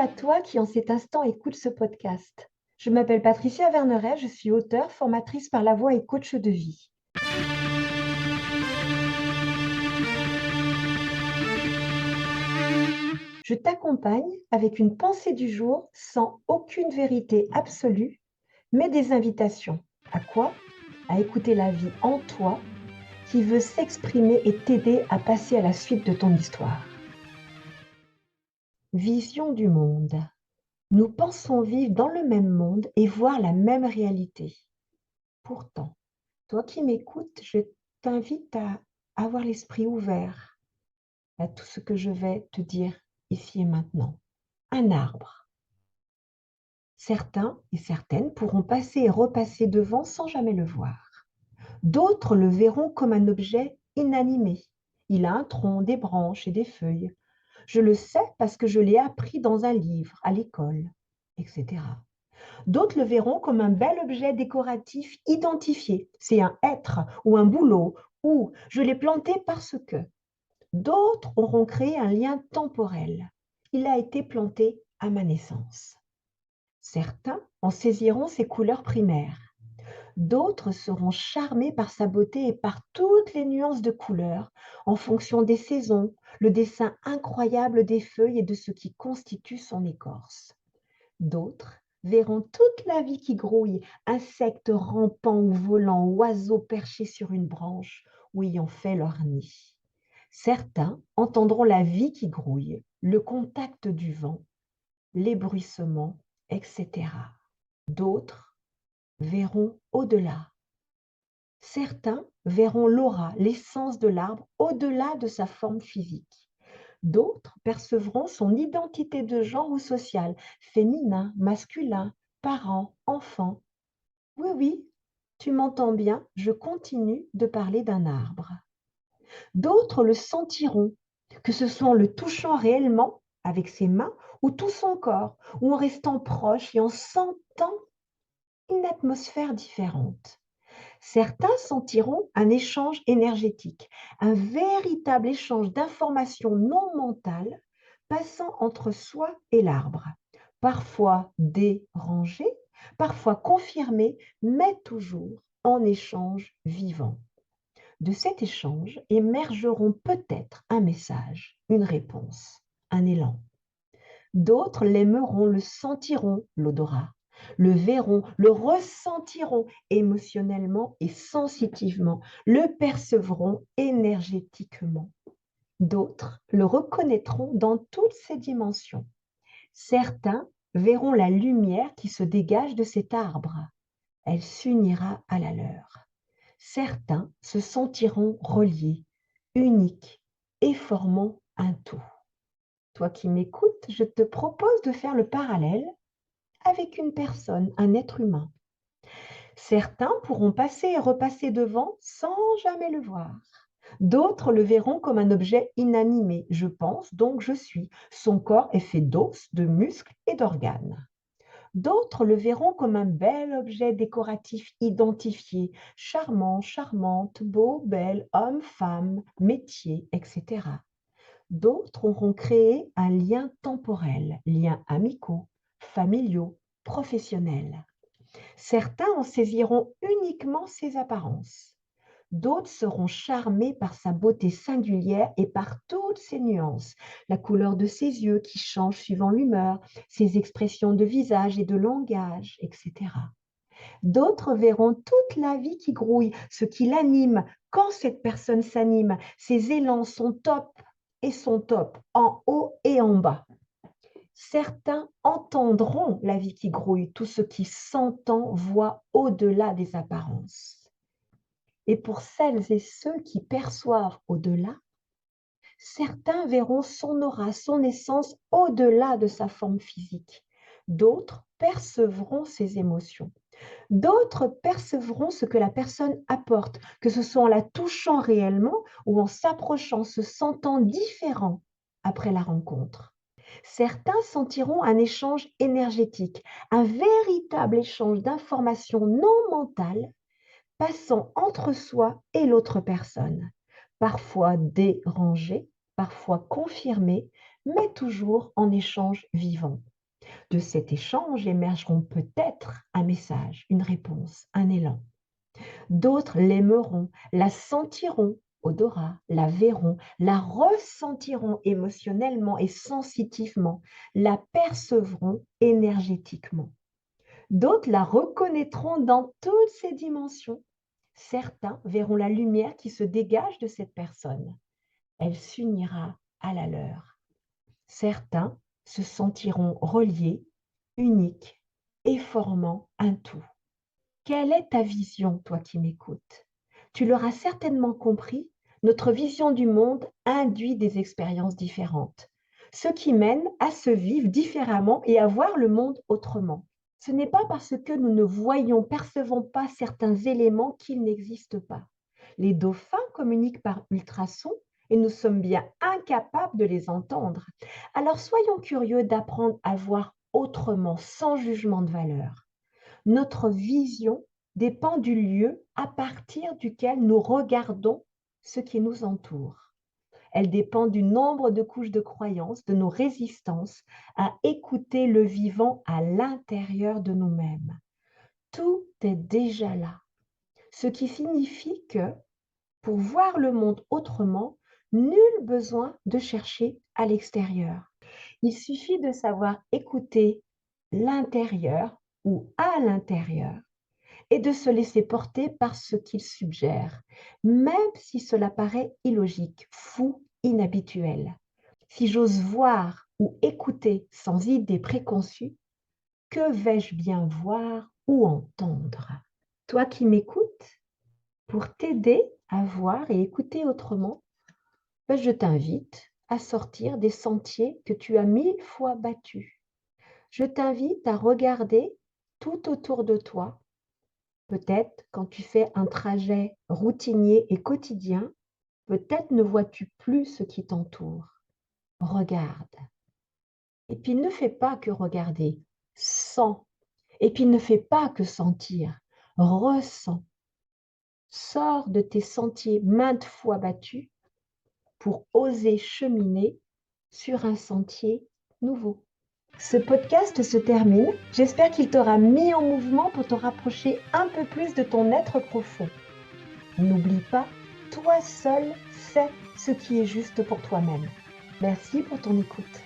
à toi qui en cet instant écoute ce podcast. Je m'appelle Patricia Verneret, je suis auteure, formatrice par la voix et coach de vie. Je t'accompagne avec une pensée du jour sans aucune vérité absolue, mais des invitations. À quoi? À écouter la vie en toi qui veut s'exprimer et t'aider à passer à la suite de ton histoire. Vision du monde. Nous pensons vivre dans le même monde et voir la même réalité. Pourtant, toi qui m'écoutes, je t'invite à avoir l'esprit ouvert à tout ce que je vais te dire ici et maintenant. Un arbre. Certains et certaines pourront passer et repasser devant sans jamais le voir. D'autres le verront comme un objet inanimé. Il a un tronc, des branches et des feuilles. Je le sais parce que je l'ai appris dans un livre, à l'école, etc. D'autres le verront comme un bel objet décoratif identifié. C'est un être ou un bouleau ou je l'ai planté parce que. D'autres auront créé un lien temporel. Il a été planté à ma naissance. Certains en saisiront ses couleurs primaires. D'autres seront charmés par sa beauté et par toutes les nuances de couleurs en fonction des saisons, le dessin incroyable des feuilles et de ce qui constitue son écorce. D'autres verront toute la vie qui grouille, insectes rampants ou volants, oiseaux perchés sur une branche ou ayant fait leur nid. Certains entendront la vie qui grouille, le contact du vent, les bruissements, etc. D'autres verront au-delà. Certains verront l'aura, l'essence de l'arbre, au-delà de sa forme physique. D'autres percevront son identité de genre ou sociale, féminin, masculin, parent, enfant. Oui, oui, tu m'entends bien, je continue de parler d'un arbre. D'autres le sentiront, que ce soit en le touchant réellement avec ses mains ou tout son corps, ou en restant proche et en sentant une atmosphère différente. Certains sentiront un échange énergétique, un véritable échange d'informations non mentales passant entre soi et l'arbre, parfois dérangé, parfois confirmé, mais toujours en échange vivant. De cet échange émergeront peut-être un message, une réponse, un élan. D'autres l'aimeront, le sentiront, l'odorat, le verront, le ressentiront émotionnellement et sensitivement, le percevront énergétiquement. D'autres le reconnaîtront dans toutes ses dimensions. Certains verront la lumière qui se dégage de cet arbre. Elle s'unira à la leur. Certains se sentiront reliés, uniques et formant un tout. Toi qui m'écoutes, je te propose de faire le parallèle avec une personne, un être humain. Certains pourront passer et repasser devant sans jamais le voir. D'autres le verront comme un objet inanimé. Je pense, donc je suis. Son corps est fait d'os, de muscles et d'organes. D'autres le verront comme un bel objet décoratif identifié, charmant, charmante, beau, belle, homme, femme, métier, etc. D'autres auront créé un lien temporel, liens amicaux, familiaux, professionnels. Certains en saisiront uniquement ses apparences. D'autres seront charmés par sa beauté singulière et par toutes ses nuances, la couleur de ses yeux qui change suivant l'humeur, ses expressions de visage et de langage, etc. D'autres verront toute la vie qui grouille, ce qui l'anime, quand cette personne s'anime, ses élans sont top et sont top, en haut et en bas. Certains entendront la vie qui grouille, tout ce qui s'entend, voit au-delà des apparences. Et pour celles et ceux qui perçoivent au-delà, certains verront son aura, son essence au-delà de sa forme physique. D'autres percevront ses émotions. D'autres percevront ce que la personne apporte, que ce soit en la touchant réellement ou en s'approchant, se sentant différent après la rencontre. Certains sentiront un échange énergétique, un véritable échange d'informations non mentales passant entre soi et l'autre personne, parfois dérangé, parfois confirmé, mais toujours en échange vivant. De cet échange émergeront peut-être un message, une réponse, un élan. D'autres l'aimeront, la sentiront, odorat, la verront, la ressentiront émotionnellement et sensitivement, la percevront énergétiquement. D'autres la reconnaîtront dans toutes ses dimensions. Certains verront la lumière qui se dégage de cette personne. Elle s'unira à la leur. Certains se sentiront reliés, uniques et formant un tout. Quelle est ta vision, toi qui m'écoutes? Tu l'auras certainement compris, notre vision du monde induit des expériences différentes, ce qui mène à se vivre différemment et à voir le monde autrement. Ce n'est pas parce que nous ne voyons, percevons pas certains éléments qu'ils n'existent pas. Les dauphins communiquent par ultrasons et nous sommes bien incapables de les entendre. Alors soyons curieux d'apprendre à voir autrement, sans jugement de valeur. Notre vision dépend du lieu à partir duquel nous regardons ce qui nous entoure. Elle dépend du nombre de couches de croyances, de nos résistances à écouter le vivant à l'intérieur de nous-mêmes. Tout est déjà là, ce qui signifie que pour voir le monde autrement, nul besoin de chercher à l'extérieur. Il suffit de savoir écouter l'intérieur ou à l'intérieur et de se laisser porter par ce qu'il suggère, même si cela paraît illogique, fou, inhabituel. Si j'ose voir ou écouter sans idée préconçue, que vais-je bien voir ou entendre? Toi qui m'écoutes, pour t'aider à voir et écouter autrement, je t'invite à sortir des sentiers que tu as 1000 fois battus. Je t'invite à regarder tout autour de toi. Peut-être quand tu fais un trajet routinier et quotidien, peut-être ne vois-tu plus ce qui t'entoure. Regarde. Et puis ne fais pas que regarder, sens. Et puis ne fais pas que sentir, ressens. Sors de tes sentiers maintes fois battus pour oser cheminer sur un sentier nouveau. Ce podcast se termine. J'espère qu'il t'aura mis en mouvement pour te rapprocher un peu plus de ton être profond. N'oublie pas, toi seul sais ce qui est juste pour toi-même. Merci pour ton écoute.